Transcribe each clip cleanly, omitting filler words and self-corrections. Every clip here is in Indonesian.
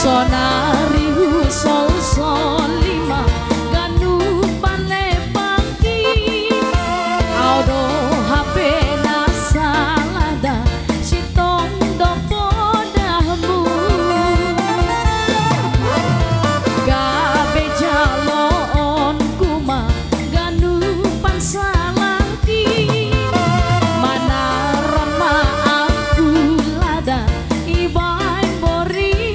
sonari sol sol lima ganu pale pangki audo HP nasalada sitong dopo dahmu gabe jalon kuma ganu pansalaki mana rama aku lada ibai boritio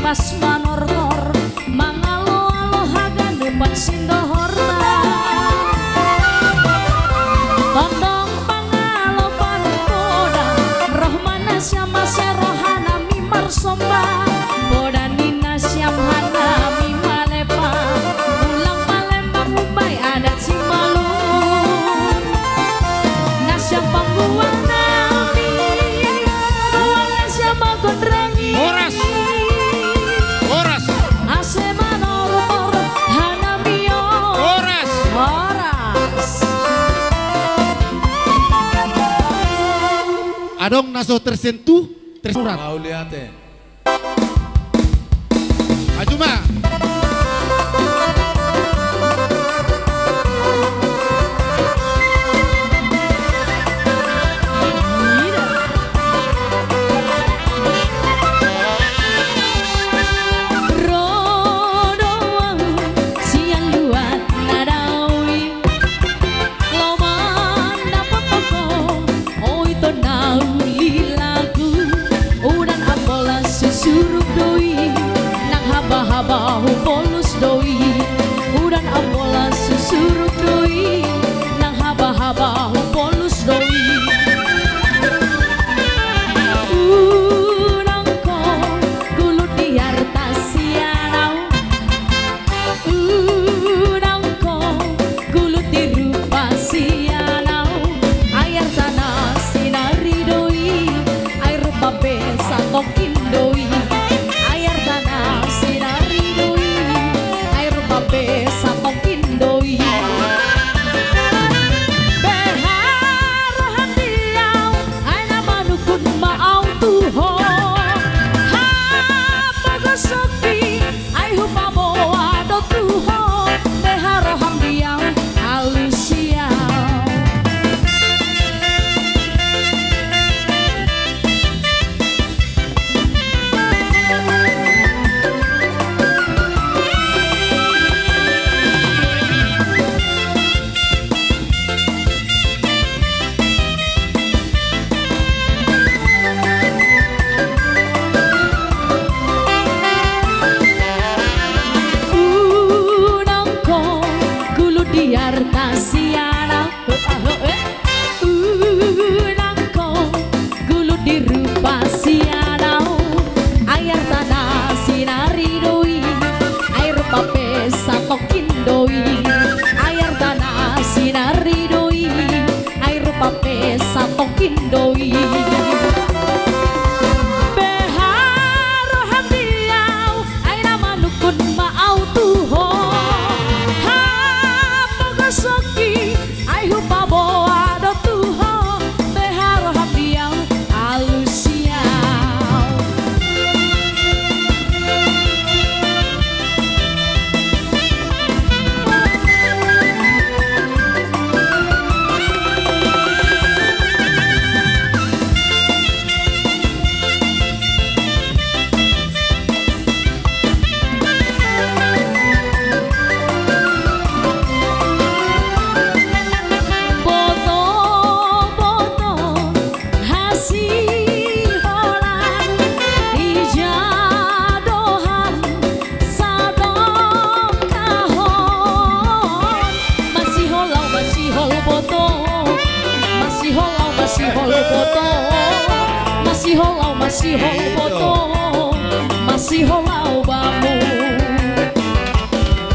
pas manortor mangalo alo hagan depan sindohorta tondong pangalo pantoda rohmana syama serohana mimar somba boda nina syamhana mimalepa ulang palembang mumbai adat simalun nasya pangguang nami ruangan syama kodrangi Horas adong naso tersentuh tersurat. Mau lihat ya. Ajuma. Suruh doi nang haba-haba masih hol boto masih hol aubamu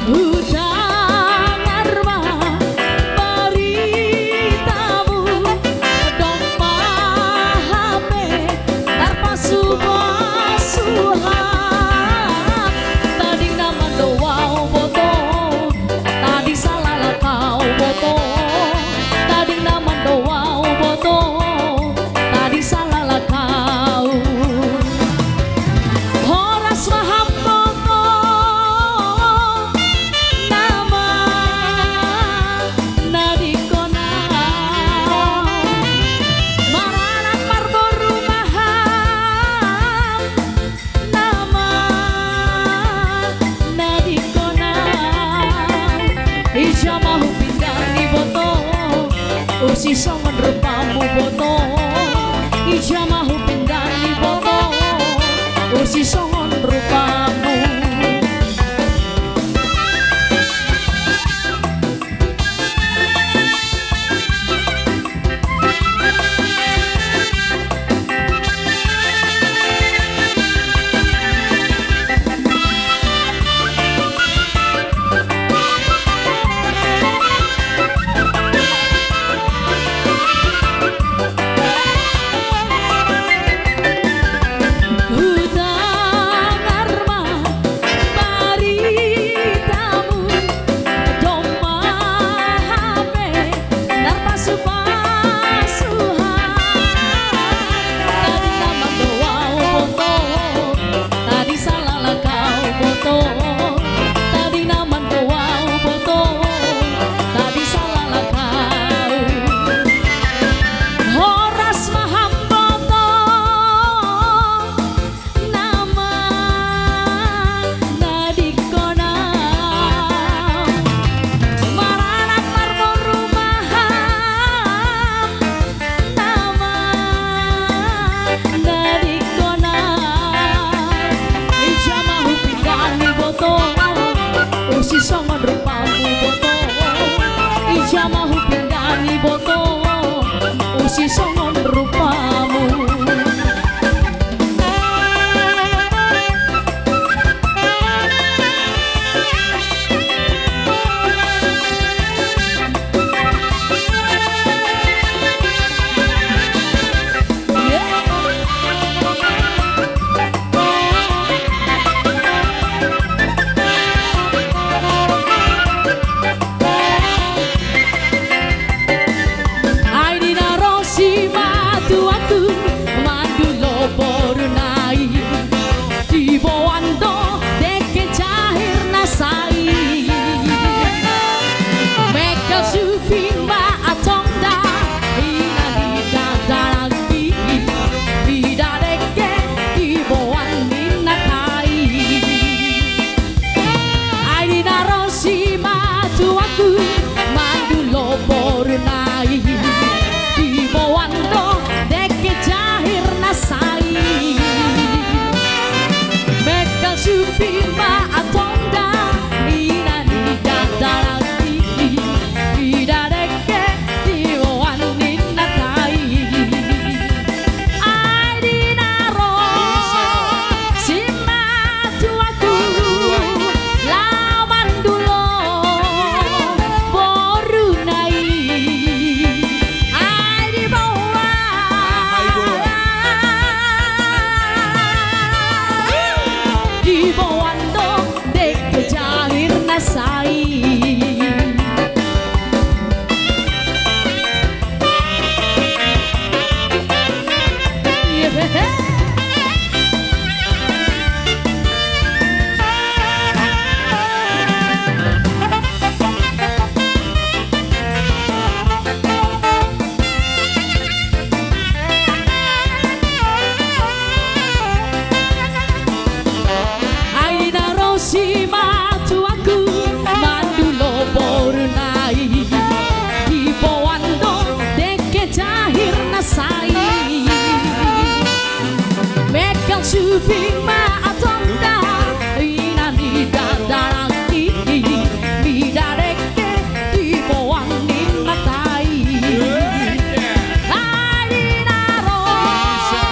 hutang arma beritamu dong mahame tanpa subuh suhan tadi nama doa boto tadi salah lah kau boto tadi nama doa boto tadi salah lah kau horas maham boto nama nadikona maranan marboru maham nama nadikona ijamahu pindani boto usi songon rupamu boto ijamahu pindani boto usi songon rupamu hutang arma baritamu dong mahame tanpa subasuhan tadi nama doa boto tadi salah lah kau boto tadi nama doa boto tadi salah lah kau horas maham boto nama nadikona maranan marboru maham nama nadikona ijamahu pindani boto usi songon rupamu boto ijamahu pindani boto usi songon rupamu Aidina rosi matu aku mandulo borunai Tibo ando deke cahir nasai Meka supima atonda ina lida daragi Vida deke tibo andina kai Aidina rosi matu aku mandulo borunai Tibo ando deke cahir nasai Meka supima atonda ina lida daragi Vida deke tibo andina kai Aidina rosi matu aku lawan dulo borunai Aidi bawa di bawando deke cahir nasai Aidina rosi matu aku mandulo borunai Tibo ando deke cahir nasai Meka supima atonda ina lida daragi Vida deke tibo andina tai Aidina rosi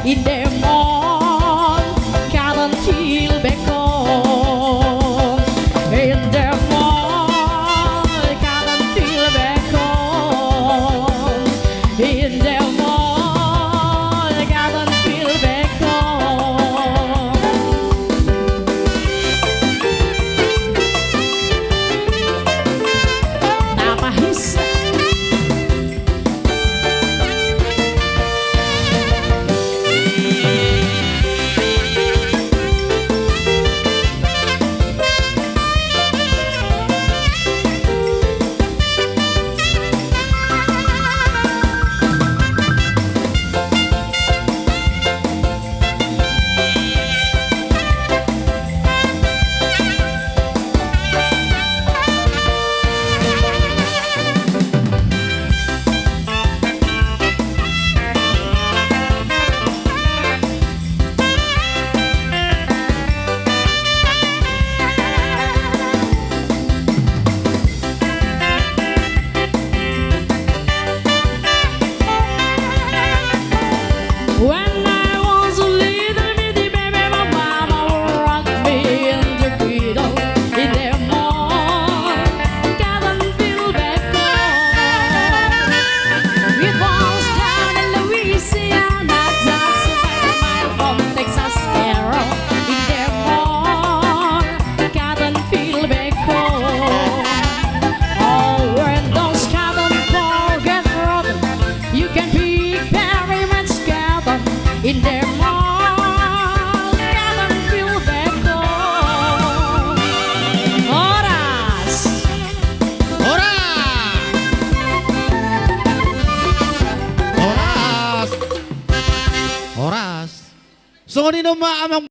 in the mall, can't feel back home. In the mall, can't feel back home. In the mall, can't feel back home. Napahisa. When I was a little bitty baby, my mama would rock me in the cradle. In the mall, can't feel back home. It was down in Louisiana, just 5 miles from Texas Arrow. In the mall, can't feel back home. Oh, when those cotton balls get rotten, you can pick very much cotton. In the mall, can't feel back home. Horas. Horas! Horas! Horas! So, kanino maamang